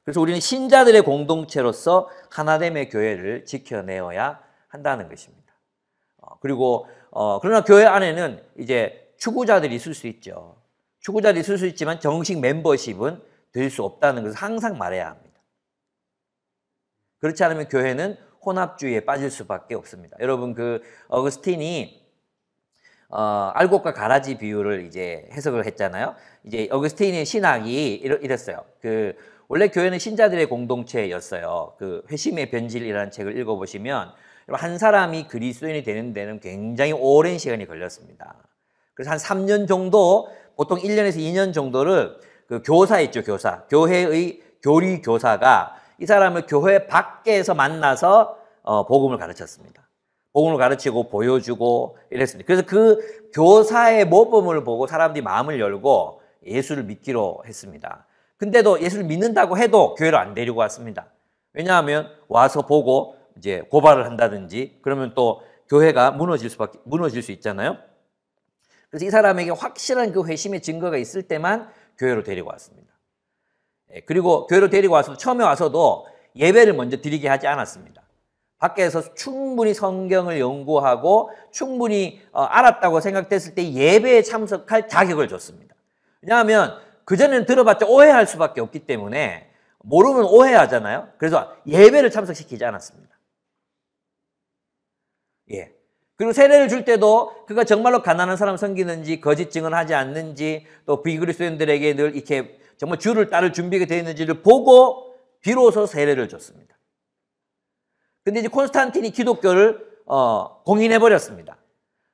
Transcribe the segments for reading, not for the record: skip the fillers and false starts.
그래서 우리는 신자들의 공동체로서 하나됨의 교회를 지켜내어야 한다는 것입니다. 그리고 그러나 교회 안에는 이제 추구자들이 있을 수 있죠. 추구자들이 있을 수 있지만 정식 멤버십은 될 수 없다는 것을 항상 말해야 합니다. 그렇지 않으면 교회는 혼합주의에 빠질 수밖에 없습니다. 여러분 그 어거스틴이 알곡과 가라지 비유를 이제 해석을 했잖아요. 이제 어거스틴의 신학이 이랬어요. 그 원래 교회는 신자들의 공동체였어요. 그 회심의 변질이라는 책을 읽어보시면 한 사람이 그리스도인이 되는 데는 굉장히 오랜 시간이 걸렸습니다. 그래서 한 3년 정도, 보통 1년에서 2년 정도를 그 교사 있죠, 교사. 교회의 교리 교사가 이 사람을 교회 밖에서 만나서 복음을 가르쳤습니다. 복음을 가르치고 보여주고 이랬습니다. 그래서 그 교사의 모범을 보고 사람들이 마음을 열고 예수를 믿기로 했습니다. 근데도 예수를 믿는다고 해도 교회를 안 데리고 왔습니다. 왜냐하면 와서 보고 이제 고발을 한다든지 그러면 또 교회가 무너질 수 있잖아요. 그래서 이 사람에게 확실한 그 회심의 증거가 있을 때만 교회로 데리고 왔습니다. 그리고 교회로 데리고 와서 처음에 와서도 예배를 먼저 드리게 하지 않았습니다. 밖에서 충분히 성경을 연구하고 충분히 알았다고 생각됐을 때 예배에 참석할 자격을 줬습니다. 왜냐하면 그전에는 들어봤자 오해할 수밖에 없기 때문에 모르면 오해하잖아요. 그래서 예배를 참석시키지 않았습니다. 예. 그리고 세례를 줄 때도 그가 정말로 가난한 사람 섬기는지 거짓 증언하지 않는지 또 비그리스도인들에게 늘 이렇게 정말 주를 따를 준비가 되어 있는지를 보고 비로소 세례를 줬습니다. 근데 이제 콘스탄틴이 기독교를 공인해버렸습니다.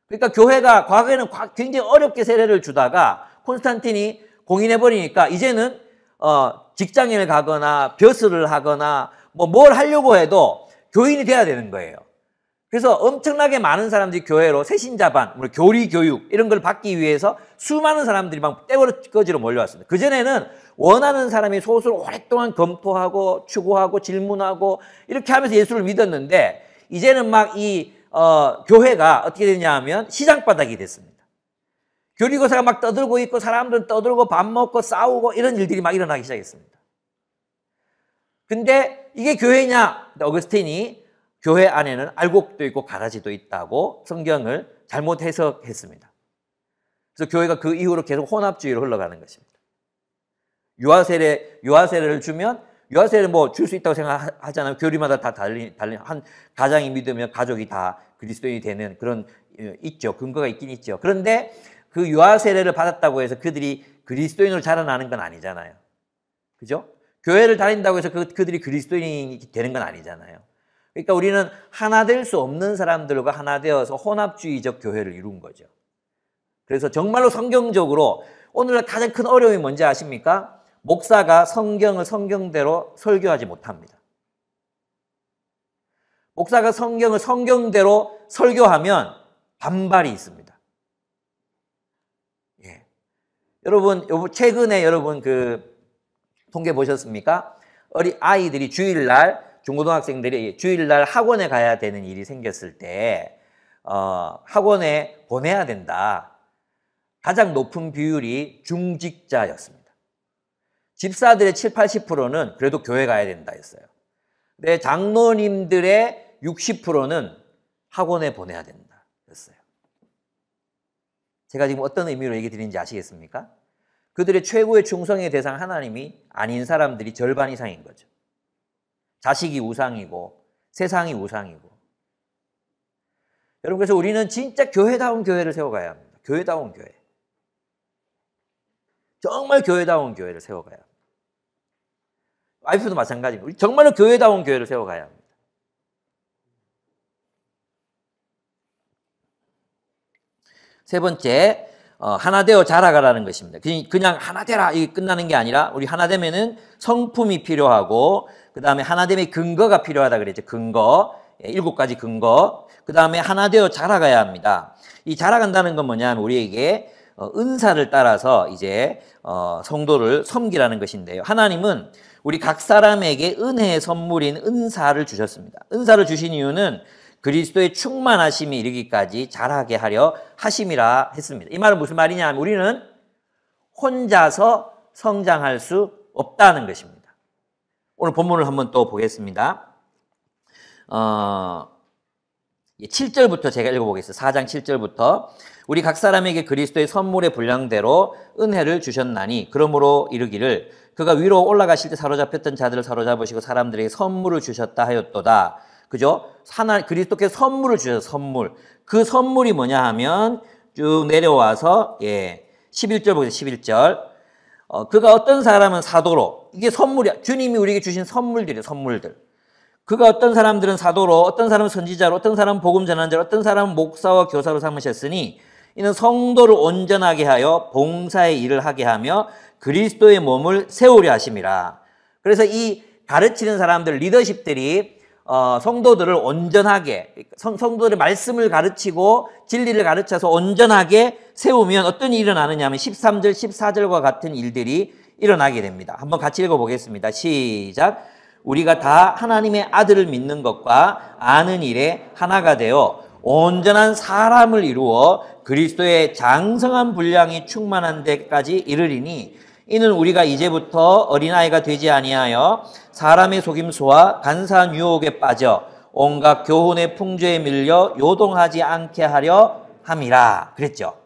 그러니까 교회가 과거에는 굉장히 어렵게 세례를 주다가 콘스탄틴이 공인해버리니까 이제는 직장인을 가거나 벼슬을 하거나 뭘 하려고 해도 교인이 돼야 되는 거예요. 그래서 엄청나게 많은 사람들이 교회로 새신자반, 교리교육 이런 걸 받기 위해서 수많은 사람들이 막 떼거지로 몰려왔습니다. 그전에는 원하는 사람이 소수를 오랫동안 검토하고 추구하고 질문하고 이렇게 하면서 예수를 믿었는데 이제는 막 교회가 어떻게 되냐 하면 시장바닥이 됐습니다. 교리고사가 막 떠들고 있고 사람들은 떠들고 밥 먹고 싸우고 이런 일들이 막 일어나기 시작했습니다. 근데 이게 교회냐? 어거스틴이 교회 안에는 알곡도 있고 가라지도 있다고 성경을 잘못 해석했습니다. 그래서 교회가 그 이후로 계속 혼합주의로 흘러가는 것입니다. 유아세례를 주면 유아세례를 줄 수 있다고 생각하잖아요. 교리마다 다 달린 한 가장이 믿으면 가족이 다 그리스도인이 되는 그런 있죠. 근거가 있긴 있죠. 그런데 그 유아세례를 받았다고 해서 그들이 그리스도인으로 자라나는 건 아니잖아요. 그죠? 교회를 다닌다고 해서 그들이 그리스도인이 되는 건 아니잖아요. 그러니까 우리는 하나 될 수 없는 사람들과 하나 되어서 혼합주의적 교회를 이룬 거죠. 그래서 정말로 성경적으로 오늘날 가장 큰 어려움이 뭔지 아십니까? 목사가 성경을 성경대로 설교하지 못합니다. 목사가 성경을 성경대로 설교하면 반발이 있습니다. 예. 여러분, 최근에 여러분 통계 보셨습니까? 아이들이 중고등학생들이 주일날 학원에 가야 되는 일이 생겼을 때, 학원에 보내야 된다. 가장 높은 비율이 중직자였습니다. 집사들의 7, 80%는 그래도 교회 가야 된다 했어요. 근데 장로님들의 60%는 학원에 보내야 된다 했어요. 제가 지금 어떤 의미로 얘기 드리는지 아시겠습니까? 그들의 최고의 충성의 대상 하나님이 아닌 사람들이 절반 이상인 거죠. 자식이 우상이고 세상이 우상이고. 여러분, 그래서 우리는 진짜 교회다운 교회를 세워가야 합니다. 교회다운 교회. 정말 교회다운 교회를 세워가야 합니다. 와이프도 마찬가지입니다. 우리 정말로 교회다운 교회를 세워가야 합니다. 세 번째, 하나 되어 자라가라는 것입니다. 그냥 하나 되라 이게 끝나는 게 아니라 우리 하나 되면은 성품이 필요하고 그 다음에 하나됨의 근거가 필요하다 그랬죠. 근거, 7가지 근거. 그 다음에 하나 되어 자라가야 합니다. 이 자라간다는 건 뭐냐면 우리에게 은사를 따라서 이제 성도를 섬기라는 것인데요. 하나님은 우리 각 사람에게 은혜의 선물인 은사를 주셨습니다. 은사를 주신 이유는 그리스도의 충만하심이 이르기까지 자라게 하려 하심이라 했습니다. 이 말은 무슨 말이냐 하면 우리는 혼자서 성장할 수 없다는 것입니다. 오늘 본문을 한번 또 보겠습니다. 7절부터 제가 읽어보겠습니다. 4장 7절부터 우리 각 사람에게 그리스도의 선물의 분량대로 은혜를 주셨나니 그러므로 이르기를 그가 위로 올라가실 때 사로잡혔던 자들을 사로잡으시고 사람들에게 선물을 주셨다 하였도다. 그죠? 그리스도께서 선물을 주셔서 선물. 그 선물이 뭐냐 하면 쭉 내려와서 11절 보겠습니다. 11절. 그가 어떤 사람은 사도로, 이게 선물이야. 주님이 우리에게 주신 선물들이에요. 선물들. 그가 어떤 사람들은 사도로, 어떤 사람은 선지자로, 어떤 사람은 복음 전환자로, 어떤 사람은 목사와 교사로 삼으셨으니 이는 성도를 온전하게 하여 봉사의 일을 하게 하며 그리스도의 몸을 세우려 하심이라. 그래서 이 가르치는 사람들, 리더십들이 성도들을 온전하게, 성도들의 말씀을 가르치고 진리를 가르쳐서 온전하게 세우면 어떤 일이 일어나느냐 하면 13절, 14절과 같은 일들이 일어나게 됩니다. 한번 같이 읽어보겠습니다. 시작. 우리가 다 하나님의 아들을 믿는 것과 아는 일에 하나가 되어 온전한 사람을 이루어 그리스도의 장성한 분량이 충만한 데까지 이르리니 이는 우리가 이제부터 어린아이가 되지 아니하여 사람의 속임수와 간사한 유혹에 빠져 온갖 교훈의 풍조에 밀려 요동하지 않게 하려 함이라 그랬죠.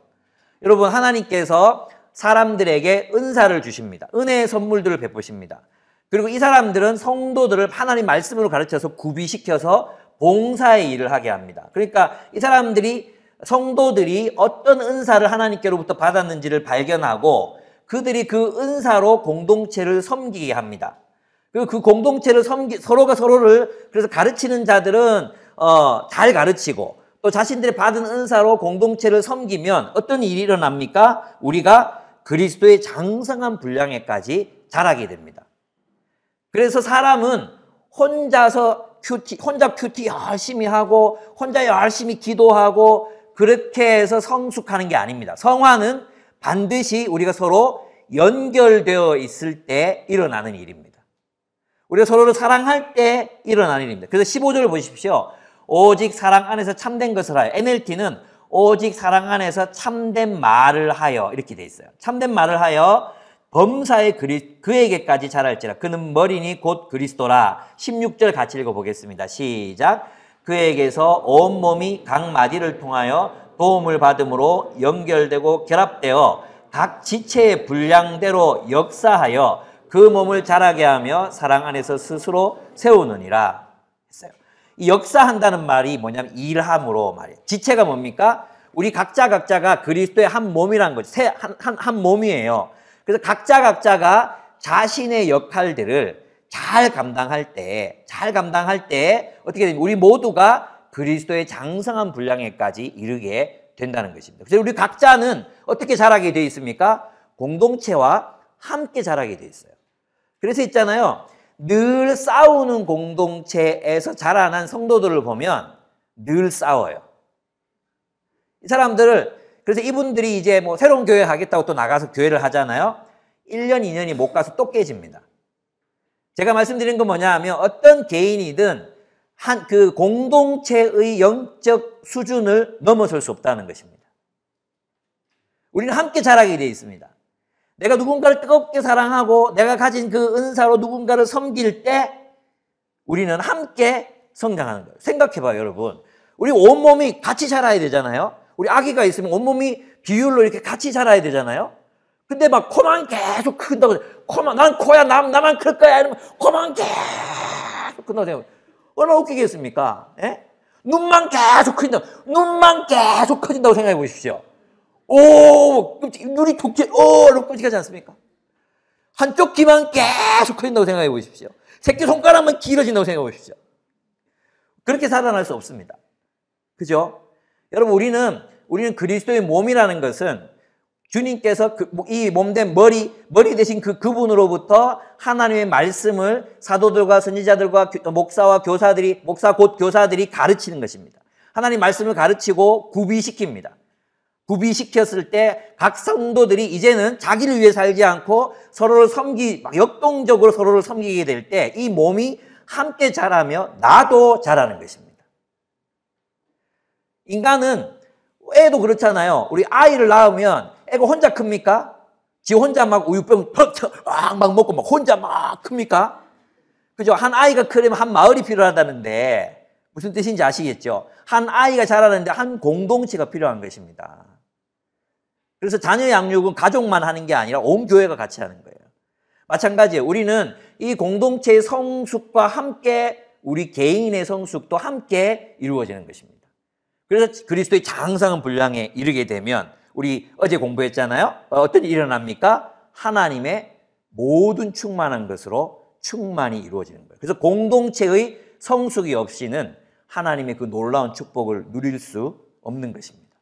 여러분, 하나님께서 사람들에게 은사를 주십니다. 은혜의 선물들을 베푸십니다. 그리고 이 사람들은 성도들을 하나님 말씀으로 가르쳐서 구비시켜서 봉사의 일을 하게 합니다. 그러니까 이 사람들이, 성도들이 어떤 은사를 하나님께로부터 받았는지를 발견하고 그들이 그 은사로 공동체를 섬기게 합니다. 그리고 그 공동체를 서로가 서로를, 그래서 가르치는 자들은 잘 가르치고 또 자신들이 받은 은사로 공동체를 섬기면 어떤 일이 일어납니까? 우리가 그리스도의 장성한 분량에까지 자라게 됩니다. 그래서 사람은 혼자 큐티 열심히 하고 혼자 열심히 기도하고 그렇게 해서 성숙하는 게 아닙니다. 성화는 반드시 우리가 서로 연결되어 있을 때 일어나는 일입니다. 우리가 서로를 사랑할 때 일어나는 일입니다. 그래서 15절을 보십시오. 오직 사랑 안에서 참된 것을 하여. NLT는 오직 사랑 안에서 참된 말을 하여 이렇게 돼 있어요. 참된 말을 하여 범사의 그에게까지 자랄지라. 그는 머리니 곧 그리스도라. 16절 같이 읽어보겠습니다. 시작. 그에게서 온몸이 각 마디를 통하여 도움을 받음으로 연결되고 결합되어 각 지체의 분량대로 역사하여 그 몸을 자라게 하며 사랑 안에서 스스로 세우느니라 했어요. 이 역사한다는 말이 뭐냐면 일함으로 말이에요. 지체가 뭡니까? 우리 각자가 그리스도의 한 몸이란 거죠. 한 몸이에요. 그래서 각자가 자신의 역할들을 잘 감당할 때 어떻게 됩니까? 우리 모두가 그리스도의 장성한 분량에까지 이르게 된다는 것입니다. 그래서 우리 각자는 어떻게 자라게 되어 있습니까? 공동체와 함께 자라게 되어 있어요. 그래서 있잖아요. 늘 싸우는 공동체에서 자라난 성도들을 보면 늘 싸워요. 이 사람들을, 그래서 이분들이 이제 뭐 새로운 교회 하겠다고 또 나가서 교회를 하잖아요. 1년, 2년이 못 가서 또 깨집니다. 제가 말씀드린 건 뭐냐 하면 어떤 개인이든 그 공동체의 영적 수준을 넘어설 수 없다는 것입니다. 우리는 함께 자라게 되어 있습니다. 내가 누군가를 뜨겁게 사랑하고 내가 가진 그 은사로 누군가를 섬길 때 우리는 함께 성장하는 거예요. 생각해봐요, 여러분. 우리 온몸이 같이 자라야 되잖아요. 우리 아기가 있으면 온몸이 비율로 이렇게 같이 자라야 되잖아요. 근데 막 코만 계속 큰다고, 난 코야, 나만 클 거야, 이러면 코만 계속 큰다고. 얼마나 웃기겠습니까? 예? 눈만 계속 커진다고 생각해 보십시오. 오, 눈이 이렇게 끔찍하지 않습니까? 한쪽 귀만 계속 커진다고 생각해 보십시오. 새끼손가락만 길어진다고 생각해 보십시오. 그렇게 살아날 수 없습니다. 그죠? 여러분, 우리는 그리스도의 몸이라는 것은 주님께서 이 몸된 머리 대신 그분으로부터 하나님의 말씀을 사도들과 선지자들과 목사 곧 교사들이 가르치는 것입니다. 하나님 말씀을 가르치고 구비시킵니다. 구비시켰을 때 각 성도들이 이제는 자기를 위해 살지 않고 역동적으로 서로를 섬기게 될 때 이 몸이 함께 자라며 나도 자라는 것입니다. 인간은 애도 그렇잖아요. 우리 아이를 낳으면 애가 혼자 큽니까? 지 혼자 막 우유병 막 먹고 막 혼자 막 큽니까? 그죠? 한 아이가 크려면 한 마을이 필요하다는데 무슨 뜻인지 아시겠죠? 한 아이가 자라는데 한 공동체가 필요한 것입니다. 그래서 자녀 양육은 가족만 하는 게 아니라 온 교회가 같이 하는 거예요. 마찬가지예요. 우리는 이 공동체의 성숙과 함께 우리 개인의 성숙도 함께 이루어지는 것입니다. 그래서 그리스도의 장성한 분량에 이르게 되면 우리 어제 공부했잖아요. 어떤 일이 일어납니까? 하나님의 모든 충만한 것으로 충만히 이루어지는 거예요. 그래서 공동체의 성숙이 없이는 하나님의 그 놀라운 축복을 누릴 수 없는 것입니다.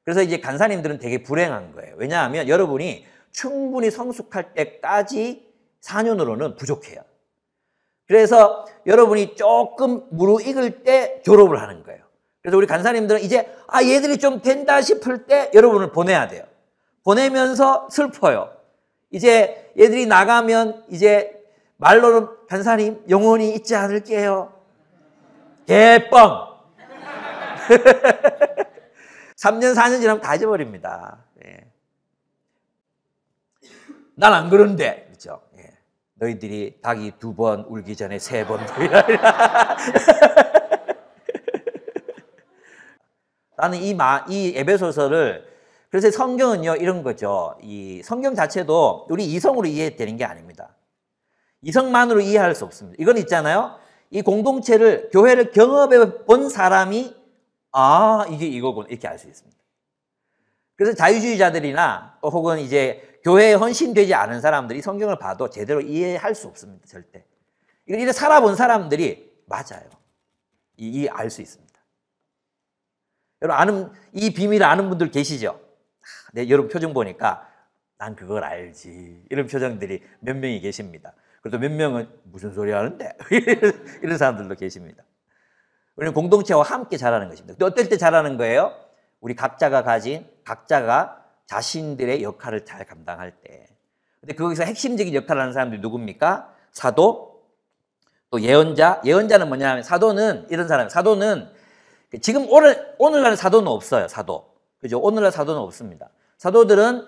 그래서 이제 간사님들은 되게 불행한 거예요. 왜냐하면 여러분이 충분히 성숙할 때까지 4년으로는 부족해요. 그래서 여러분이 조금 무르익을 때 졸업을 하는 거예요. 그래서 우리 간사님들은 이제 얘들이 좀 된다 싶을 때 여러분을 보내야 돼요. 보내면서 슬퍼요. 이제 얘들이 나가면 이제 말로는 간사님 영원히 잊지 않을게요. 개뻥. 3년 4년 지나면 다 잊어버립니다. 예. 난 안 그런데, 그렇죠? 예. 너희들이 닭이 2번 울기 전에 3번. 나는 이 에베소서를 그래서 성경은요 이런 거죠. 이 성경 자체도 우리 이성으로 이해되는 게 아닙니다. 이성만으로 이해할 수 없습니다. 이건 있잖아요. 이 공동체를 교회를 경험해 본 사람이 이게 이거군 이렇게 알 수 있습니다. 그래서 자유주의자들이나 혹은 이제 교회에 헌신되지 않은 사람들이 성경을 봐도 제대로 이해할 수 없습니다. 절대. 이걸 살아본 사람들이 맞아요. 알 수 있습니다. 여러분 이 비밀을 아는 분들 계시죠? 여러분 표정 보니까 난 그걸 알지. 이런 표정들이 몇 명이 계십니다. 그래도 몇 명은 무슨 소리 하는데? 이런 사람들도 계십니다. 우리는 공동체와 함께 자라는 것입니다. 근데 어떨 때 자라는 거예요? 우리 각자가 자신들의 역할을 잘 감당할 때. 근데 거기서 핵심적인 역할을 하는 사람들이 누굽니까? 사도, 또 예언자. 예언자는 뭐냐면 사도는 이런 사람. 사도는 지금 오늘날 사도는 없어요. 사도. 그죠? 오늘날 사도는 없습니다. 사도들은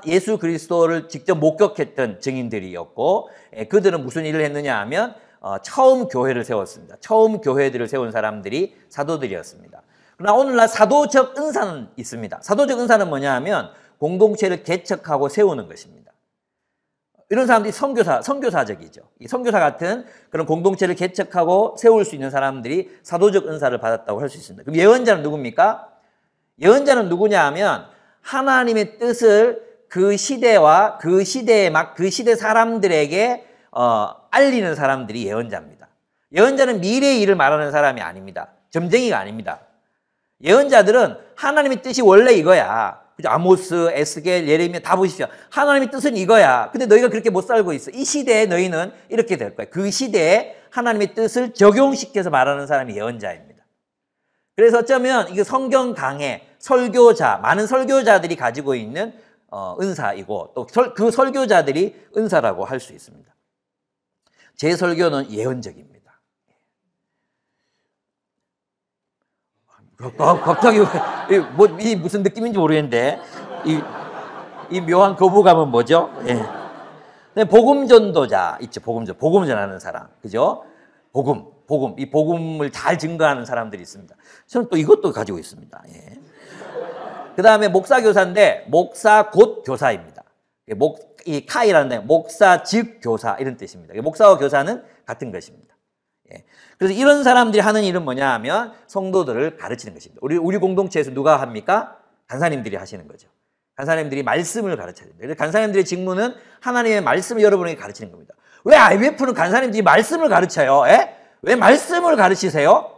예수 그리스도를 직접 목격했던 증인들이었고, 그들은 무슨 일을 했느냐 하면 처음 교회를 세웠습니다. 처음 교회들을 세운 사람들이 사도들이었습니다. 그러나 오늘날 사도적 은사는 있습니다. 사도적 은사는 뭐냐 하면 공동체를 개척하고 세우는 것입니다. 이런 사람들이 선교사적이죠. 이 선교사 같은 그런 공동체를 개척하고 세울 수 있는 사람들이 사도적 은사를 받았다고 할 수 있습니다. 그럼 예언자는 누굽니까? 예언자는 누구냐 하면 하나님의 뜻을 그 시대와 그 시대 사람들에게 알리는 사람들이 예언자입니다. 예언자는 미래의 일을 말하는 사람이 아닙니다. 점쟁이가 아닙니다. 예언자들은 하나님의 뜻이 원래 이거야. 그죠? 아모스, 에스겔, 예레미야 다 보십시오. 하나님의 뜻은 이거야. 근데 너희가 그렇게 못 살고 있어. 이 시대에 너희는 이렇게 될 거야. 그 시대에 하나님의 뜻을 적용시켜서 말하는 사람이 예언자입니다. 그래서 어쩌면 이게 성경 강해, 설교자, 많은 설교자들이 가지고 있는 은사이고 또 그 설교자들이 은사라고 할 수 있습니다. 제 설교는 예언적입니다. 갑자기 이 무슨 느낌인지 모르겠는데 이 묘한 거부감은 뭐죠? 예. 복음 전도자 있죠. 복음 전하는 사람, 그죠? 이 복음을 잘 증거하는 사람들이 있습니다. 저는 또 이것도 가지고 있습니다. 예. 그 다음에 목사 교사인데 목사 곧 교사입니다. 이 카이라는 데 목사 즉 교사 이런 뜻입니다. 목사와 교사는 같은 것입니다. 예. 그래서 이런 사람들이 하는 일은 뭐냐 하면 성도들을 가르치는 것입니다. 우리 공동체에서 누가 합니까? 간사님들이 하시는 거죠. 간사님들이 말씀을 가르쳐야 됩니다. 그래서 간사님들의 직무는 하나님의 말씀을 여러분에게 가르치는 겁니다. 왜 IBF는 간사님들이 말씀을 가르쳐요? 예? 왜 말씀을 가르치세요?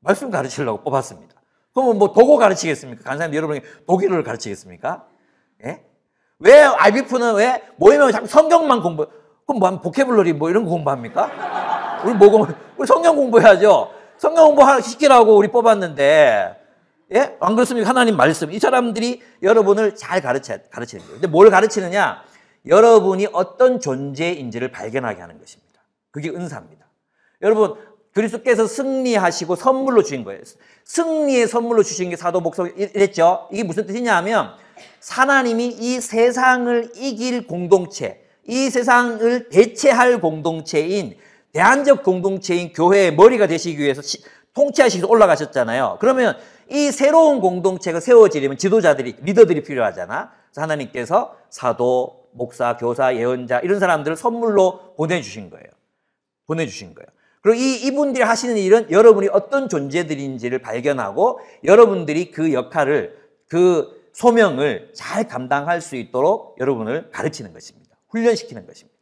말씀 가르치려고 뽑았습니다. 그러면 뭐 도고 가르치겠습니까? 간사님들 여러분에게 독일어를 가르치겠습니까? 예? 왜 IBF는 왜 모이면 자꾸 성경만 공부? 그럼 뭐 보캐블러리 뭐 이런 거 공부합니까? 우리 성경 공부해야죠. 성경 공부 시키라고 우리 뽑았는데, 예? 안 그렇습니까? 하나님 말씀. 이 사람들이 여러분을 잘 가르치는 거예요. 근데 뭘 가르치느냐? 여러분이 어떤 존재인지를 발견하게 하는 것입니다. 그게 은사입니다. 여러분, 그리스도께서 승리하시고 선물로 주신 거예요. 승리의 선물로 주신 게 사도, 목사 이랬죠. 이게 무슨 뜻이냐 하면 하나님이 이 세상을 이길 공동체, 이 세상을 대체할 공동체인 대안적 공동체인 교회의 머리가 되시기 위해서 통치하시기 위해서 올라가셨잖아요. 그러면 이 새로운 공동체가 세워지려면 지도자들이, 리더들이 필요하잖아. 그래서 하나님께서 사도, 목사, 교사, 예언자 이런 사람들을 선물로 보내주신 거예요. 보내주신 거예요. 그리고 이분들이 하시는 일은 여러분이 어떤 존재들인지를 발견하고 여러분들이 그 역할을, 그 소명을 잘 감당할 수 있도록 여러분을 가르치는 것입니다. 훈련시키는 것입니다.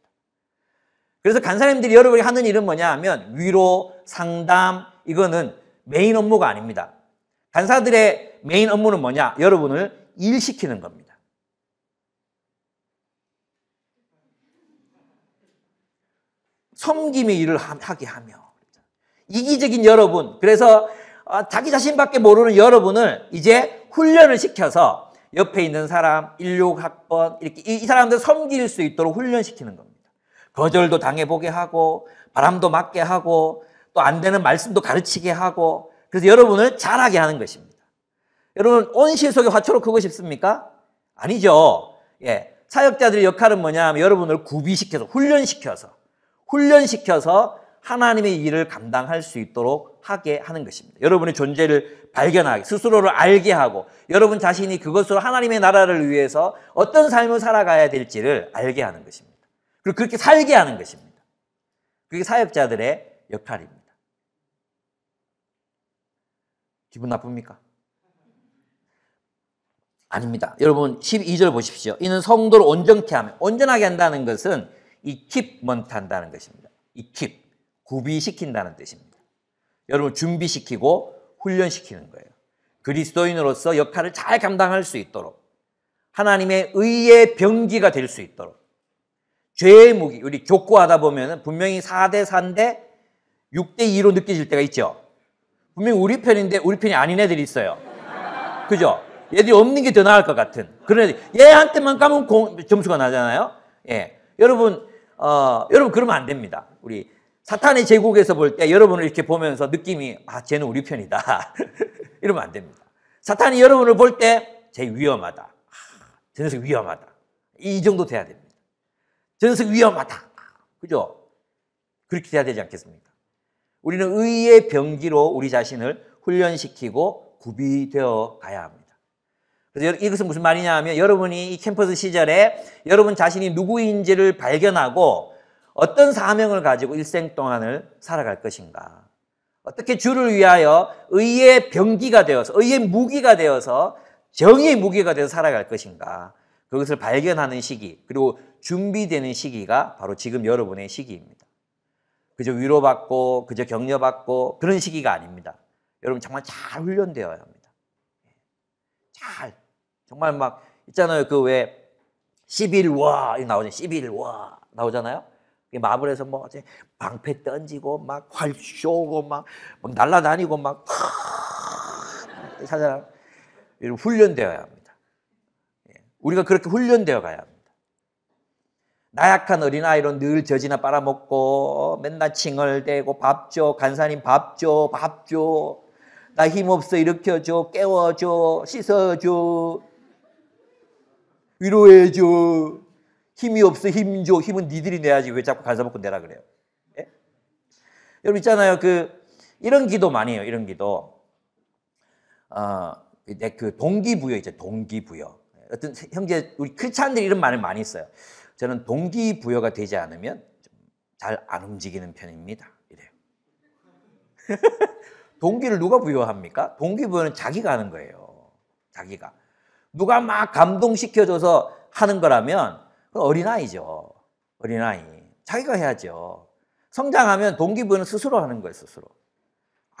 그래서 간사님들이 여러분이 하는 일은 뭐냐 하면 위로, 상담, 이거는 메인 업무가 아닙니다. 간사들의 메인 업무는 뭐냐? 여러분을 일시키는 겁니다. 섬김의 일을 하게 하며 이기적인 여러분, 그래서 자기 자신밖에 모르는 여러분을 이제 훈련을 시켜서 옆에 있는 사람, 16학번 이렇게 이 사람들 섬길 수 있도록 훈련시키는 겁니다. 거절도 당해보게 하고 바람도 맞게 하고 또 안 되는 말씀도 가르치게 하고 그래서 여러분을 잘하게 하는 것입니다. 여러분 온실 속에 화초로 크고 싶습니까? 아니죠. 예, 사역자들의 역할은 뭐냐 하면 여러분을 구비시켜서 훈련시켜서 하나님의 일을 감당할 수 있도록 하게 하는 것입니다. 여러분의 존재를 발견하게, 스스로를 알게 하고 여러분 자신이 그것으로 하나님의 나라를 위해서 어떤 삶을 살아가야 될지를 알게 하는 것입니다. 그리고 그렇게 살게 하는 것입니다. 그게 사역자들의 역할입니다. 기분 나쁩니까? 아닙니다. 여러분 12절 보십시오. 이는 성도를 온전케 하며, 온전하게 한다는 것은 이 keep먼트 한다는 것입니다. 이 keep, 구비시킨다는 뜻입니다. 여러분 준비시키고 훈련시키는 거예요. 그리스도인으로서 역할을 잘 감당할 수 있도록 하나님의 의의 병기가 될 수 있도록 죄의 무기, 우리 족구하다 보면 분명히 4대 4인데 6대 2로 느껴질 때가 있죠. 분명히 우리 편인데 우리 편이 아닌 애들이 있어요. 그죠? 얘들이 없는 게 더 나을 것 같은 그런 애들. 얘한테만 까면 점수가 나잖아요. 예. 여러분 그러면 안 됩니다. 우리 사탄의 제국에서 볼 때 여러분을 이렇게 보면서 느낌이 쟤는 우리 편이다. 이러면 안 됩니다. 사탄이 여러분을 볼 때 쟤 위험하다. 저 녀석 위험하다. 이 정도 돼야 됩니다. 저 녀석 위험하다. 그죠? 그렇게 돼야 되지 않겠습니까? 우리는 의의 병기로 우리 자신을 훈련시키고 구비되어 가야 합니다. 그래서 이것은 무슨 말이냐 하면 여러분이 이 캠퍼스 시절에 여러분 자신이 누구인지를 발견하고 어떤 사명을 가지고 일생 동안을 살아갈 것인가. 어떻게 주를 위하여 의의 병기가 되어서 의의 무기가 되어서 정의의 무기가 되어서 살아갈 것인가. 그것을 발견하는 시기 그리고 준비되는 시기가 바로 지금 여러분의 시기입니다. 그저 위로받고 그저 격려받고 그런 시기가 아닙니다. 여러분 정말 잘 훈련되어야 합니다. 잘 정말 막 있잖아요. 그 왜 11와 나오잖아요. 11와 나오잖아요. 마블에서 뭐 방패 던지고 막 활 쏘고 막 날아다니고 막 사잖아요. 훈련되어야 합니다. 우리가 그렇게 훈련되어 가야 합니다. 나약한 어린아이로 늘 젖이나 빨아먹고 맨날 칭얼대고 밥 줘, 간사님 밥 줘, 밥 줘. 나 힘없어 일으켜줘, 깨워줘, 씻어줘, 위로해줘. 힘이 없어 힘 줘. 힘은 니들이 내야지 왜 자꾸 간사 먹고 내라 그래요. 예? 여러분 있잖아요. 이런 기도 많이 해요. 이런 기도. 그 동기부여 있죠. 동기부여. 어떤 형제 우리 크리스찬들이 이런 말을 많이 써요. 저는 동기부여가 되지 않으면 잘 안 움직이는 편입니다. 이래요. 동기를 누가 부여합니까? 동기부여는 자기가 하는 거예요. 자기가. 누가 막 감동시켜줘서 하는 거라면 그건 어린아이죠. 어린아이. 자기가 해야죠. 성장하면 동기부여는 스스로 하는 거예요. 스스로.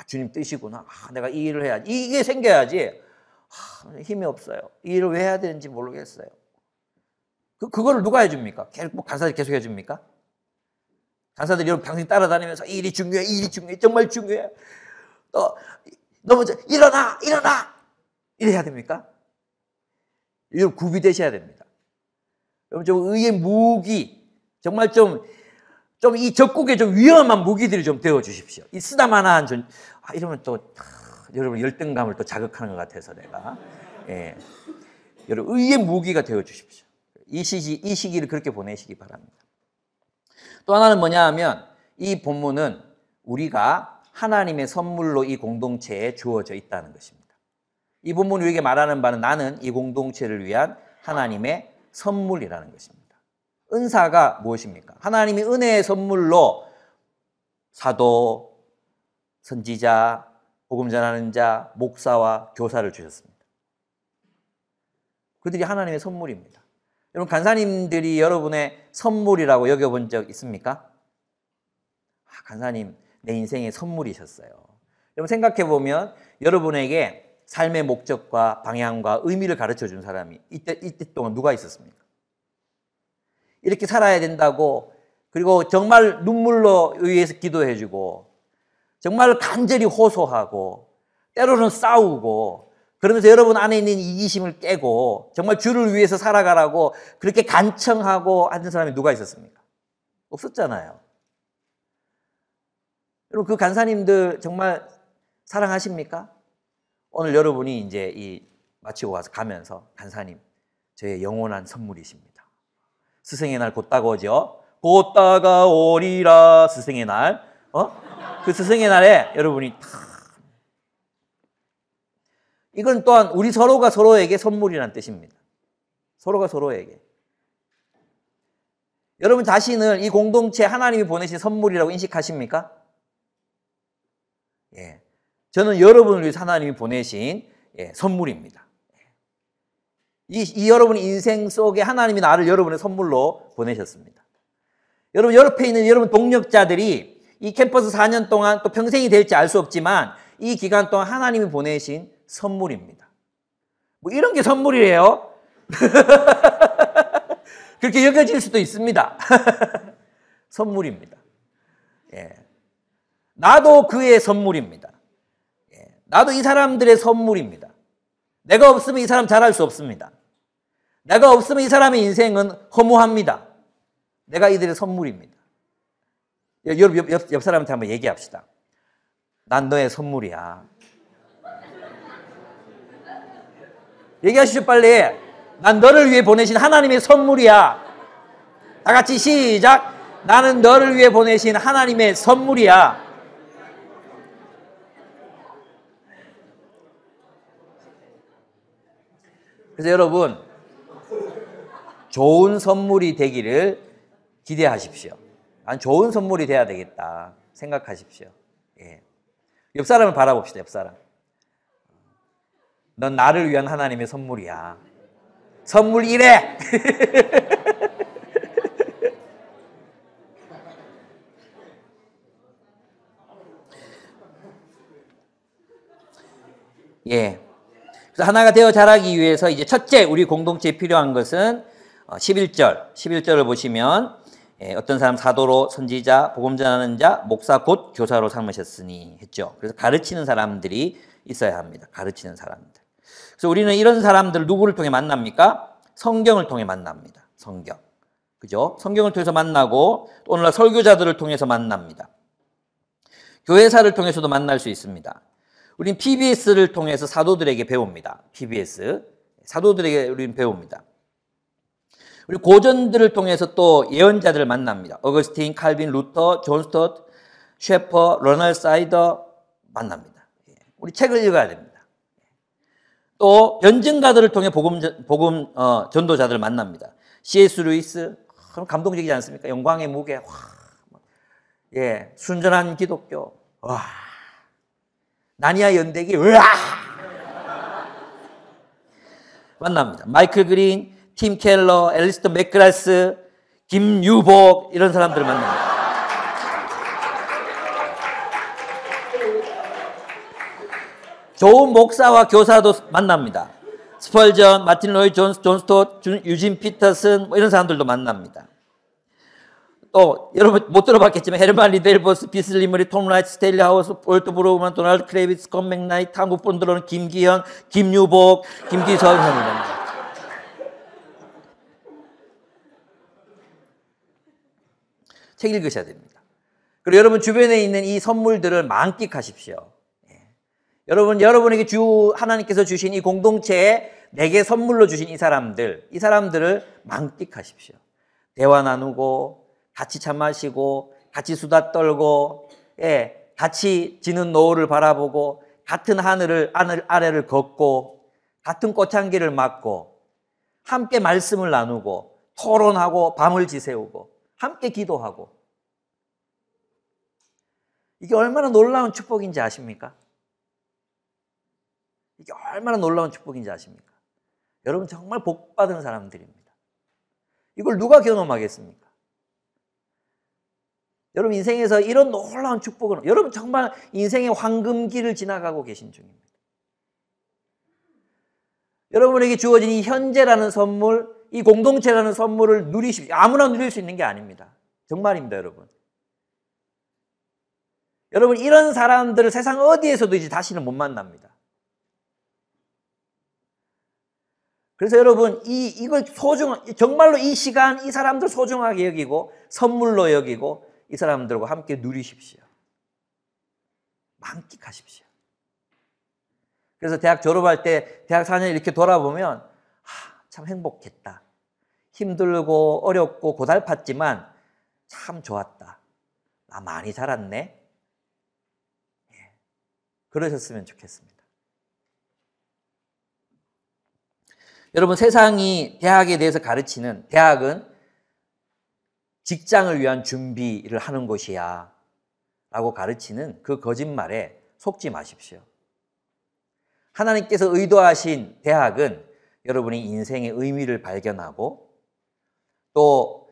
주님 뜻이구나. 내가 이 일을 해야지. 이게 생겨야지. 힘이 없어요. 이 일을 왜 해야 되는지 모르겠어요. 그거를 누가 해줍니까? 간사들이 계속 해줍니까? 간사들이 여러분 평생 따라다니면서 이 일이 중요해, 이 일이 중요해, 정말 중요해. 넘어져, 일어나! 이래 해야 됩니까? 여러분 구비되셔야 됩니다. 여러분 좀 의의 무기, 정말 좀 이 적국에 좀 위험한 무기들이 좀 되어 주십시오. 이 쓰다만한 이러면 또 여러분 열등감을 또 자극하는 것 같아서 내가 여러분 의의 무기가 되어 주십시오. 이 시기를 그렇게 보내시기 바랍니다. 또 하나는 뭐냐 하면 이 본문은 우리가 하나님의 선물로 이 공동체에 주어져 있다는 것입니다. 이 본문이 우리에게 말하는 바는 나는 이 공동체를 위한 하나님의 선물이라는 것입니다. 은사가 무엇입니까? 하나님이 은혜의 선물로 사도, 선지자, 복음 전하는 자, 목사와 교사를 주셨습니다. 그들이 하나님의 선물입니다. 여러분, 간사님들이 여러분의 선물이라고 여겨본 적 있습니까? 간사님, 내 인생의 선물이셨어요. 여러분, 생각해보면 여러분에게 삶의 목적과 방향과 의미를 가르쳐 준 사람이 이때 동안 누가 있었습니까? 이렇게 살아야 된다고, 그리고 정말 눈물로 의해서 기도해주고, 정말 간절히 호소하고, 때로는 싸우고, 그러면서 여러분 안에 있는 이기심을 깨고, 정말 주를 위해서 살아가라고 그렇게 간청하고 하는 사람이 누가 있었습니까? 없었잖아요. 여러분, 그 간사님들 정말 사랑하십니까? 오늘 여러분이 이제 마치고 와서 가면서, 간사님, 저의 영원한 선물이십니다. 스승의 날 곧 다가오죠? 곧 다가오리라, 스승의 날. 그 스승의 날에 여러분이 이건 또한 우리 서로가 서로에게 선물이라는 뜻입니다. 서로가 서로에게. 여러분 자신을 이 공동체 하나님이 보내신 선물이라고 인식하십니까? 예. 저는 여러분을 위해서 하나님이 보내신 선물입니다. 이 여러분 인생 속에 하나님이 나를 여러분의 선물로 보내셨습니다. 여러분 옆에 있는 여러분 동력자들이 이 캠퍼스 4년 동안 또 평생이 될지 알 수 없지만 이 기간 동안 하나님이 보내신 선물입니다. 뭐 이런 게 선물이에요? 그렇게 여겨질 수도 있습니다. 선물입니다. 예. 나도 그의 선물입니다. 예. 나도 이 사람들의 선물입니다. 내가 없으면 이 사람 잘할 수 없습니다. 내가 없으면 이 사람의 인생은 허무합니다. 내가 이들의 선물입니다. 여러분 옆 사람한테 한번 얘기합시다. 난 너의 선물이야. 얘기하시죠 빨리. 난 너를 위해 보내신 하나님의 선물이야. 다 같이 시작. 나는 너를 위해 보내신 하나님의 선물이야. 그래서 여러분 좋은 선물이 되기를 기대하십시오. 난 좋은 선물이 돼야 되겠다 생각하십시오. 예. 옆 사람을 바라봅시다. 옆 사람. 넌 나를 위한 하나님의 선물이야. 선물 1회. 예. 그래서 하나가 되어 자라기 위해서 이제 첫째 우리 공동체에 필요한 것은 11절을 보시면 어떤 사람 사도로 선지자, 복음 전하는 자, 목사 곧 교사로 삼으셨으니 했죠. 그래서 가르치는 사람들이 있어야 합니다. 가르치는 사람들. 그래서 우리는 이런 사람들을 누구를 통해 만납니까? 성경을 통해 만납니다. 성경. 그죠? 성경을 통해서 만나고 또 오늘날 설교자들을 통해서 만납니다. 교회사를 통해서도 만날 수 있습니다. 우린 PBS를 통해서 사도들에게 배웁니다. PBS. 사도들에게 우리는 배웁니다. 우리 고전들을 통해서 또 예언자들을 만납니다. 어거스틴, 칼빈, 루터, 존 스토트, 셰퍼, 러널 사이더 만납니다. 우리 책을 읽어야 됩니다. 또 변증가들을 통해 복음 전도자들을 만납니다. C.S. 루이스 감동적이지 않습니까? 영광의 무게. 예, 순전한 기독교. 와. 나니아 연대기. 으아! 만납니다. 마이클 그린, 팀 켈러, 앨리스터 맥그라스, 김유복 이런 사람들을 만납니다. 좋은 목사와 교사도 만납니다. 스펄전, 마틴 로이 존 스토트, 유진 피터슨 뭐 이런 사람들도 만납니다. 또 여러분 못 들어봤겠지만 헤르만 리델버스, 비슬리 머리, 톰 라이트, 스테일리 하우스, 볼트 브로우만, 도널드 크레비츠, 건 맥나이트, 한국 분들로는 김기현, 김유복, 김기석 선생님입니다. 책 읽으셔야 됩니다. 그리고 여러분 주변에 있는 이 선물들을 만끽하십시오. 예. 여러분에게 하나님께서 주신 이 공동체에 내게 선물로 주신 이 사람들을 만끽하십시오. 대화 나누고 같이 차 마시고 같이 수다 떨고 같이 지는 노을을 바라보고 같은 하늘을 아래를 걷고 같은 꽃향기를 맡고 함께 말씀을 나누고 토론하고 밤을 지새우고 함께 기도하고 이게 얼마나 놀라운 축복인지 아십니까? 이게 얼마나 놀라운 축복인지 아십니까? 여러분 정말 복받은 사람들입니다. 이걸 누가 경험하겠습니까? 여러분 인생에서 이런 놀라운 축복은 여러분 정말 인생의 황금기를 지나가고 계신 중입니다. 여러분에게 주어진 이 현재라는 선물, 이 공동체라는 선물을 누리십시오. 아무나 누릴 수 있는 게 아닙니다. 정말입니다, 여러분. 여러분 이런 사람들을 세상 어디에서도 이제 다시는 못 만납니다. 그래서 여러분 이걸 정말로 이 시간 이 사람들 소중하게 여기고 선물로 여기고 이 사람들과 함께 누리십시오. 만끽하십시오. 그래서 대학 졸업할 때 대학 4년 이렇게 돌아보면 참 행복했다. 힘들고 어렵고 고달팠지만 참 좋았다. 나 많이 자랐네. 그러셨으면 좋겠습니다. 여러분 세상이 대학에 대해서 가르치는 대학은 직장을 위한 준비를 하는 곳이야 라고 가르치는 그 거짓말에 속지 마십시오. 하나님께서 의도하신 대학은 여러분이 인생의 의미를 발견하고 또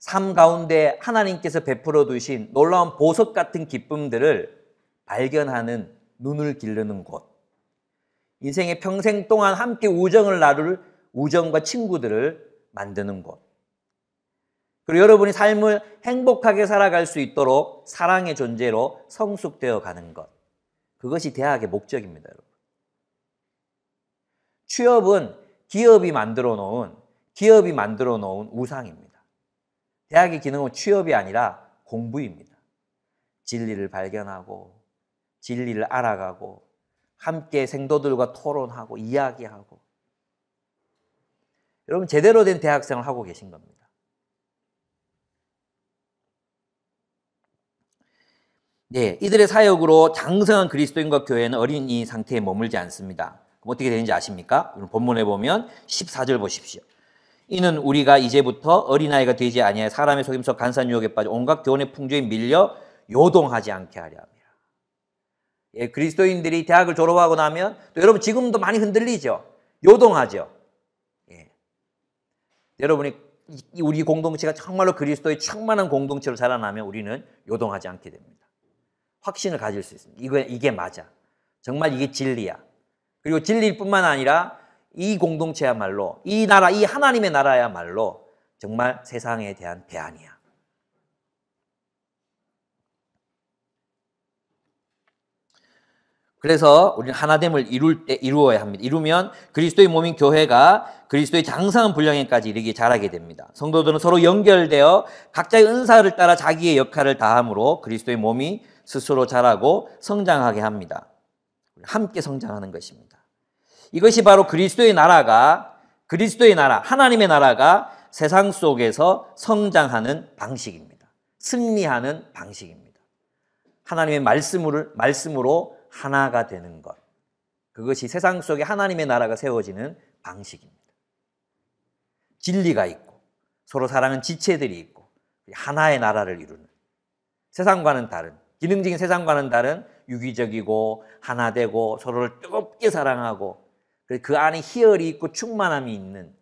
삶 가운데 하나님께서 베풀어 두신 놀라운 보석 같은 기쁨들을 발견하는 눈을 기르는 곳, 인생의 평생 동안 함께 우정을 나눌 우정과 친구들을 만드는 곳, 그리고 여러분이 삶을 행복하게 살아갈 수 있도록 사랑의 존재로 성숙되어 가는 것, 그것이 대학의 목적입니다, 여러분. 취업은 기업이 만들어 놓은 우상입니다. 대학의 기능은 취업이 아니라 공부입니다. 진리를 발견하고 진리를 알아가고 함께 생도들과 토론하고 이야기하고 여러분 제대로 된 대학생을 하고 계신 겁니다. 네, 이들의 사역으로 장성한 그리스도인과 교회는 어린이 상태에 머물지 않습니다. 그럼 어떻게 되는지 아십니까? 본문에 보면 14절 보십시오. 이는 우리가 이제부터 어린아이가 되지 아니하여 사람의 속임수 간사한 유혹에 빠져 온갖 교훈의 풍조에 밀려 요동하지 않게 하려 합니다. 예, 그리스도인들이 대학을 졸업하고 나면 또 여러분 지금도 많이 흔들리죠. 요동하죠. 예. 여러분이 우리 공동체가 정말로 그리스도의 충만한 공동체로 자라나면 우리는 요동하지 않게 됩니다. 확신을 가질 수 있습니다. 이게 맞아. 정말 이게 진리야. 그리고 진리일 뿐만 아니라 이 공동체야말로 이 나라, 이 하나님의 나라야말로 정말 세상에 대한 대안이야. 그래서 우리는 하나됨을 이루어야 합니다. 이루면 그리스도의 몸인 교회가 그리스도의 장성한 분량에까지 이르게 자라게 됩니다. 성도들은 서로 연결되어 각자의 은사를 따라 자기의 역할을 다함으로 그리스도의 몸이 스스로 자라고 성장하게 합니다. 함께 성장하는 것입니다. 이것이 바로 그리스도의 나라, 하나님의 나라가 세상 속에서 성장하는 방식입니다. 승리하는 방식입니다. 하나님의 말씀으로 하나가 되는 것. 그것이 세상 속에 하나님의 나라가 세워지는 방식입니다. 진리가 있고 서로 사랑하는 지체들이 있고 하나의 나라를 이루는 세상과는 다른, 기능적인 세상과는 다른 유기적이고 하나 되고 서로를 뜨겁게 사랑하고 그 안에 희열이 있고 충만함이 있는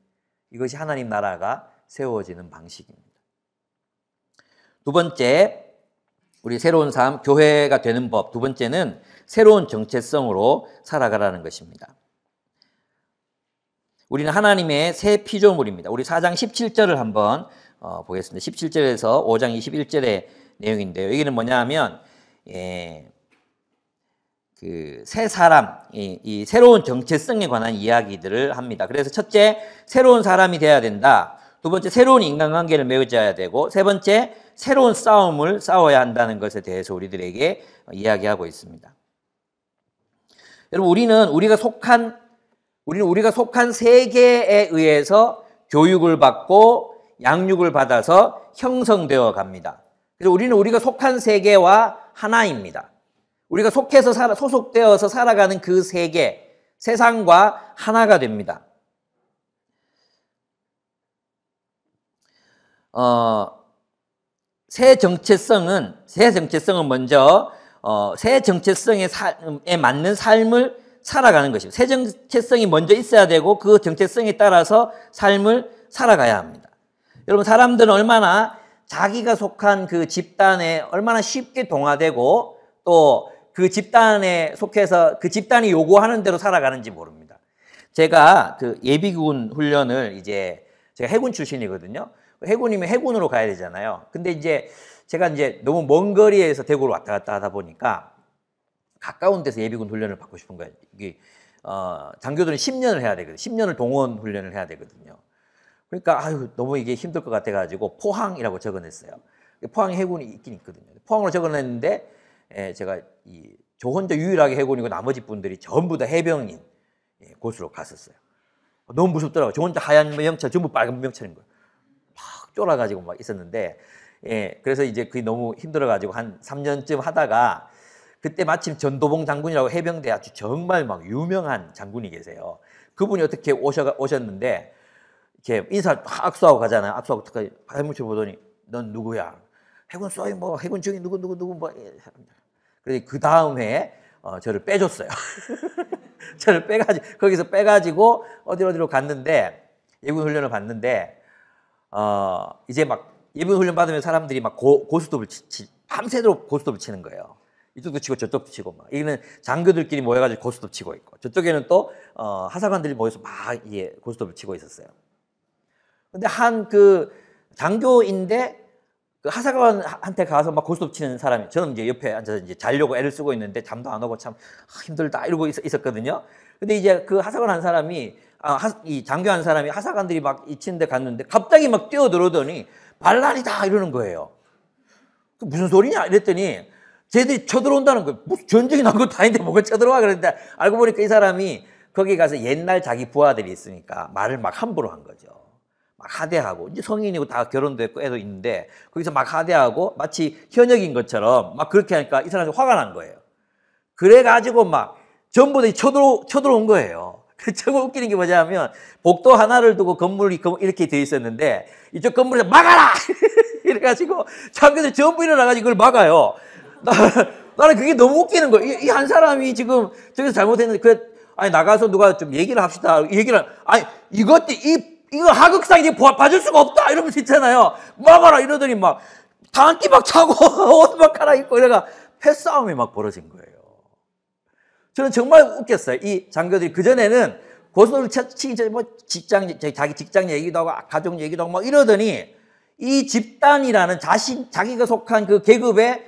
이것이 하나님 나라가 세워지는 방식입니다. 두 번째, 우리 새로운 삶, 교회가 되는 법. 두 번째는 새로운 정체성으로 살아가라는 것입니다. 우리는 하나님의 새 피조물입니다. 우리 4장 17절을 한번 보겠습니다. 17절에서 5장 21절의 내용인데요. 여기는 뭐냐 하면 그 새 사람, 이 새로운 정체성에 관한 이야기들을 합니다. 그래서 첫째, 새로운 사람이 돼야 된다. 두 번째, 새로운 인간관계를 맺어야 되고, 세 번째, 새로운 싸움을 싸워야 한다는 것에 대해서 우리들에게 이야기하고 있습니다. 여러분, 우리가 속한 우리는 우리가 속한 세계에 의해서 교육을 받고 양육을 받아서 형성되어 갑니다. 그래서 우리는 우리가 속한 세계와 하나입니다. 우리가 소속되어서 살아가는 그 세계, 세상과 하나가 됩니다. 새 정체성은 먼저 새 정체성에 맞는 삶을 살아가는 것입니다. 새 정체성이 먼저 있어야 되고 그 정체성에 따라서 삶을 살아가야 합니다. 여러분, 사람들은 얼마나 자기가 속한 그 집단에 얼마나 쉽게 동화되고 또 그 집단에 속해서 그 집단이 요구하는 대로 살아가는지 모릅니다. 제가 그 예비군 훈련을 제가 해군 출신이거든요. 해군이면 해군으로 가야 되잖아요. 근데 제가 너무 먼 거리에서 대구로 왔다 갔다 하다 보니까 가까운 데서 예비군 훈련을 받고 싶은 거예요. 장교들은 10년을 해야 되거든요. 10년을 동원 훈련을 해야 되거든요. 그러니까 너무 이게 힘들 것 같아가지고 포항이라고 적어냈어요. 포항에 해군이 있긴 있거든요. 포항으로 적어냈는데 제가 저 혼자 유일하게 해군이고 나머지 분들이 전부 다 해병인 곳으로 갔었어요. 너무 무섭더라고요. 저 혼자 하얀 명찰, 전부 빨간 명찰인 거예요. 막 쫄아가지고 막 있었는데, 그래서 그게 너무 힘들어가지고 한 3년쯤 하다가 그때 마침 전도봉 장군이라고 해병대 아주 정말 막 유명한 장군이 계세요. 그분이 어떻게 오셨는데, 이렇게 인사 악수하고 가잖아요. 악수하고 발문쳐 보더니 넌 누구야? 해군 쏘이 해군 중에 누구 그래서 그 다음 해에 저를 빼줬어요. 저를 거기서 빼가지고 어디로 갔는데 예비군 훈련을 받는데 이제 막 예비군 훈련 받으면 사람들이 막 고스톱을 밤새도록 고스톱을 치는 거예요. 이쪽도 치고 저쪽도 치고 막. 이거는 장교들끼리 모여가지고 고스톱 치고 있고 저쪽에는 또 하사관들이 모여서 막 고스톱을 치고 있었어요. 근데 그 장교인데 그 하사관한테 가서 막 고스톱 치는 사람이, 저는 옆에 앉아서 자려고 애를 쓰고 있는데 잠도 안 오고 참 힘들다 이러고 있었거든요. 근데 그 하사관 한 사람이, 이 장교 한 사람이 하사관들이 막 치는데 갔는데 갑자기 막 뛰어들어오더니 반란이다 이러는 거예요. 무슨 소리냐 이랬더니 쟤들이 쳐들어온다는 거예요. 무슨 전쟁이 난 것도 아닌데 뭐가 쳐들어와 그랬는데 알고 보니까 이 사람이 거기 가서 옛날 자기 부하들이 있으니까 말을 막 함부로 한 거죠. 막 하대하고, 이제 성인이고 다 결혼도 했고 애도 있는데 거기서 막 하대하고 마치 현역인 것처럼 막 그렇게 하니까 이 사람이 화가 난 거예요. 그래가지고 막 전부 다 쳐들어온 거예요. 최고 웃기는 게 뭐냐면 복도 하나를 두고 건물이 이렇게 돼 있었는데 이쪽 건물에서 막아라! 이래가지고 장교들 전부 일어나가지고 그걸 막아요. 나는 그게 너무 웃기는 거예요. 이 한 사람이 지금 저기서 잘못했는데 아니 나가서 누가 좀 얘기를 합시다. 아니 이거 하극상이 봐줄 수가 없다 이러면서 있잖아요. 막아라 이러더니 막 단티 막 차고 옷 막 갈아입고 이래가 패싸움이 막 벌어진 거예요. 저는 정말 웃겼어요. 이 장교들이 그전에는 고스톱을 치기 전에 자기 직장 얘기도 하고 가족 얘기도 하고 막 이러더니 이 집단이라는 자기가 속한 그 계급에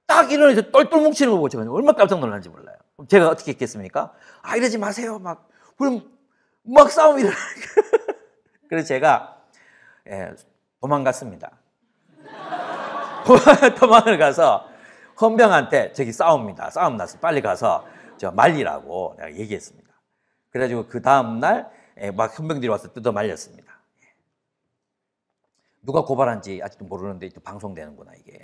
딱 일어나서 똘똘 뭉치는 거 보고 제가 얼마나 깜짝 놀랐는지 몰라요. 그럼 제가 어떻게 했겠습니까? 이러지 마세요. 그럼 싸움이 일어나니까. 그래서 제가 도망갔습니다. 도망을 가서 헌병한테 저기 싸웁니다. 싸움 났어. 빨리 가서 저 말리라고 내가 얘기했습니다. 그래가지고 그 다음날 막 헌병들이 와서 뜯어 말렸습니다. 누가 고발한지 아직도 모르는데 또 방송되는구나 이게.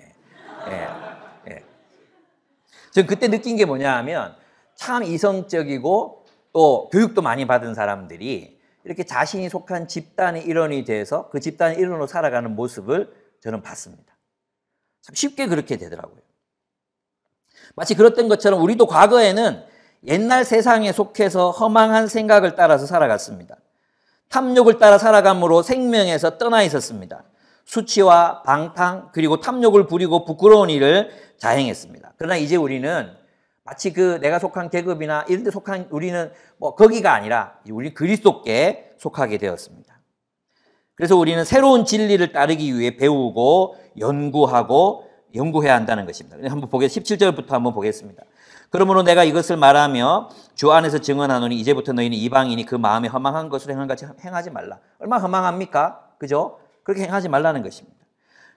전 그때 느낀 게 뭐냐 하면 참 이성적이고 또 교육도 많이 받은 사람들이 이렇게 자신이 속한 집단의 일원이 돼서 그 집단의 일원으로 살아가는 모습을 저는 봤습니다. 참 쉽게 그렇게 되더라고요. 마치 그랬던 것처럼 우리도 과거에는 옛날 세상에 속해서 허망한 생각을 따라서 살아갔습니다. 탐욕을 따라 살아감으로 생명에서 떠나 있었습니다. 수치와 방탕 그리고 탐욕을 부리고 부끄러운 일을 자행했습니다. 그러나 이제 우리는 마치 내가 속한 계급이나 이런 데 속한 우리는 거기가 아니라 우리 그리스도께 속하게 되었습니다. 그래서 우리는 새로운 진리를 따르기 위해 배우고 연구해야 한다는 것입니다. 한번 17절부터 한번 보겠습니다. 그러므로 내가 이것을 말하며 주 안에서 증언하노니 이제부터 너희는 이방인이 그 마음에 허망한 것을 행한같이 행하지 말라. 얼마나 허망합니까? 그죠? 그렇게 행하지 말라는 것입니다.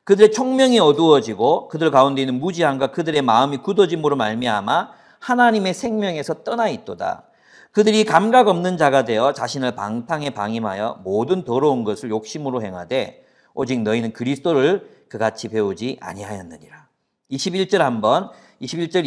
그들의 총명이 어두워지고 그들 가운데 있는 무지함과 그들의 마음이 굳어짐으로 말미암아 하나님의 생명에서 떠나 있도다. 그들이 감각 없는 자가 되어 자신을 방탕에 방임하여 모든 더러운 것을 욕심으로 행하되 오직 너희는 그리스도를 그같이 배우지 아니하였느니라. 21절 한번 21절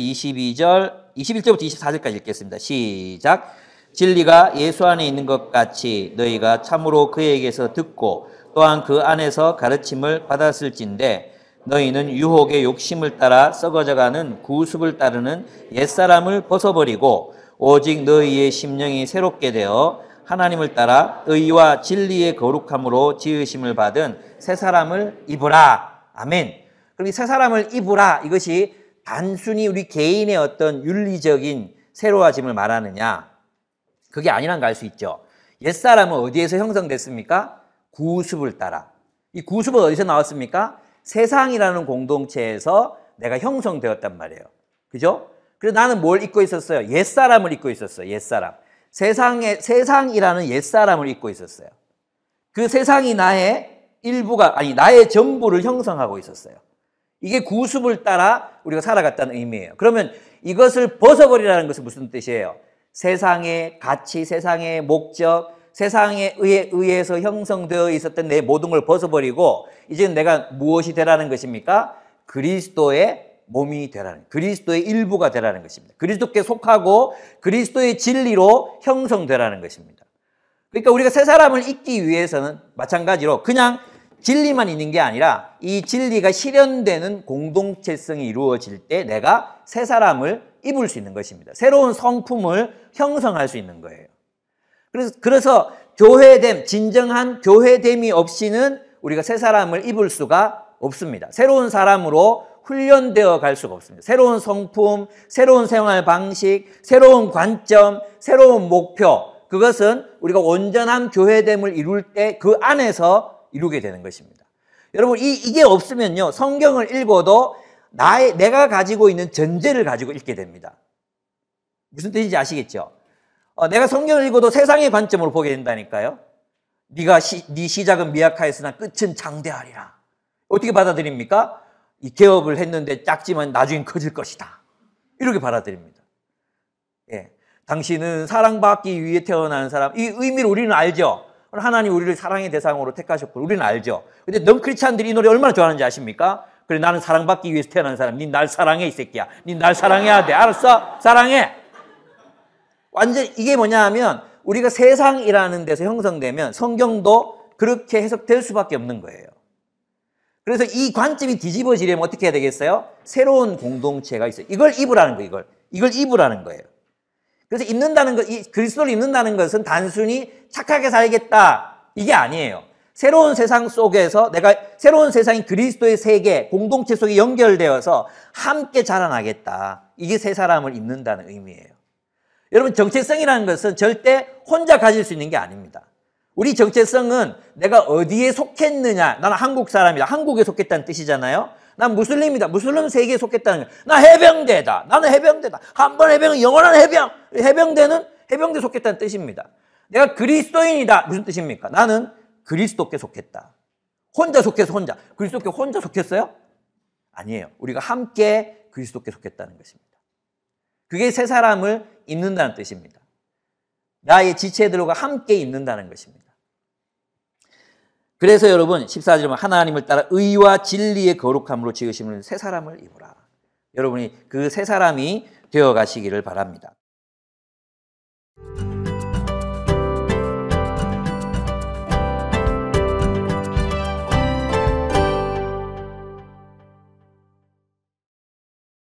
21절부터 24절까지 읽겠습니다. 시작. 진리가 예수 안에 있는 것 같이 너희가 참으로 그에게서 듣고 또한 그 안에서 가르침을 받았을진데 너희는 유혹의 욕심을 따라 썩어져가는 구습을 따르는 옛사람을 벗어버리고 오직 너희의 심령이 새롭게 되어 하나님을 따라 의와 진리의 거룩함으로 지으심을 받은 새 사람을 입으라. 아멘. 그럼 이 새 사람을 입으라, 이것이 단순히 우리 개인의 어떤 윤리적인 새로워짐을 말하느냐? 그게 아니란 거 알 수 있죠. 옛사람은 어디에서 형성됐습니까? 구습을 따라. 이 구습은 어디서 나왔습니까? 세상이라는 공동체에서 내가 형성되었단 말이에요. 그죠? 그래서 나는 뭘 입고 있었어요? 옛사람을 입고 있었어요. 옛사람. 세상이라는 옛사람을 입고 있었어요. 그 세상이 나의 일부가, 아니, 나의 전부를 형성하고 있었어요. 이게 구습을 따라 우리가 살아갔다는 의미예요. 그러면 이것을 벗어버리라는 것은 무슨 뜻이에요? 세상의 가치, 세상의 목적, 세상에 의해서 형성되어 있었던 내 모든 걸 벗어버리고 이제 내가 무엇이 되라는 것입니까? 그리스도의 몸이 되라는, 그리스도의 일부가 되라는 것입니다. 그리스도께 속하고 그리스도의 진리로 형성되라는 것입니다. 그러니까 우리가 새 사람을 입기 위해서는 마찬가지로 그냥 진리만 있는 게 아니라 이 진리가 실현되는 공동체성이 이루어질 때 내가 새 사람을 입을 수 있는 것입니다. 새로운 성품을 형성할 수 있는 거예요. 그래서 교회됨, 진정한 교회됨이 없이는 우리가 새 사람을 입을 수가 없습니다. 새로운 사람으로 훈련되어 갈 수가 없습니다. 새로운 성품, 새로운 생활 방식, 새로운 관점, 새로운 목표, 그것은 우리가 온전한 교회됨을 이룰 때 그 안에서 이루게 되는 것입니다. 여러분, 이게 없으면요, 성경을 읽어도 내가 가지고 있는 전제를 가지고 읽게 됩니다. 무슨 뜻인지 아시겠죠? 내가 성경을 읽어도 세상의 관점으로 보게 된다니까요. 네 시작은 미약하였으나 끝은 장대하리라. 어떻게 받아들입니까? 이 개업을 했는데 작지만 나중엔 커질 것이다. 이렇게 받아들입니다. 예. 당신은 사랑받기 위해 태어난 사람. 이 의미를 우리는 알죠. 하나님 우리를 사랑의 대상으로 택하셨고 우리는 알죠. 근데 넌크리스찬들이 이 노래 얼마나 좋아하는지 아십니까? 그래, 나는 사랑받기 위해서 태어난 사람. 니 날 사랑해, 이 새끼야. 니 날 사랑해야 돼. 알았어? 사랑해. 완전 이게 뭐냐 하면 우리가 세상이라는 데서 형성되면 성경도 그렇게 해석될 수밖에 없는 거예요. 그래서 이 관점이 뒤집어지려면 어떻게 해야 되겠어요? 새로운 공동체가 있어요. 이걸 입으라는 거예요. 이걸 입으라는 거예요. 그래서 입는다는 것, 그리스도를 입는다는 것은 단순히 착하게 살겠다, 이게 아니에요. 새로운 세상 속에서 내가 새로운 세상인 그리스도의 세계, 공동체 속에 연결되어서 함께 자라나겠다. 이게 새 사람을 입는다는 의미예요. 여러분, 정체성이라는 것은 절대 혼자 가질 수 있는 게 아닙니다. 우리 정체성은 내가 어디에 속했느냐. 나는 한국 사람이다. 한국에 속했다는 뜻이잖아요. 난 무슬림이다. 무슬림 세계에 속했다는 거야. 나 해병대다. 나는 해병대다. 한 번 해병은 영원한 해병. 해병대는 해병대 속했다는 뜻입니다. 내가 그리스도인이다. 무슨 뜻입니까? 나는 그리스도께 속했다. 혼자 속해서 혼자. 그리스도께 혼자 속했어요? 아니에요. 우리가 함께 그리스도께 속했다는 것입니다. 그게 새 사람을 입는다는 뜻입니다. 나의 지체들과 함께 입는다는 것입니다. 그래서 여러분 14절은 하나님을 따라 의와 진리의 거룩함으로 지으심을 새 사람을 입으라. 여러분이 그 새 사람이 되어 가시기를 바랍니다.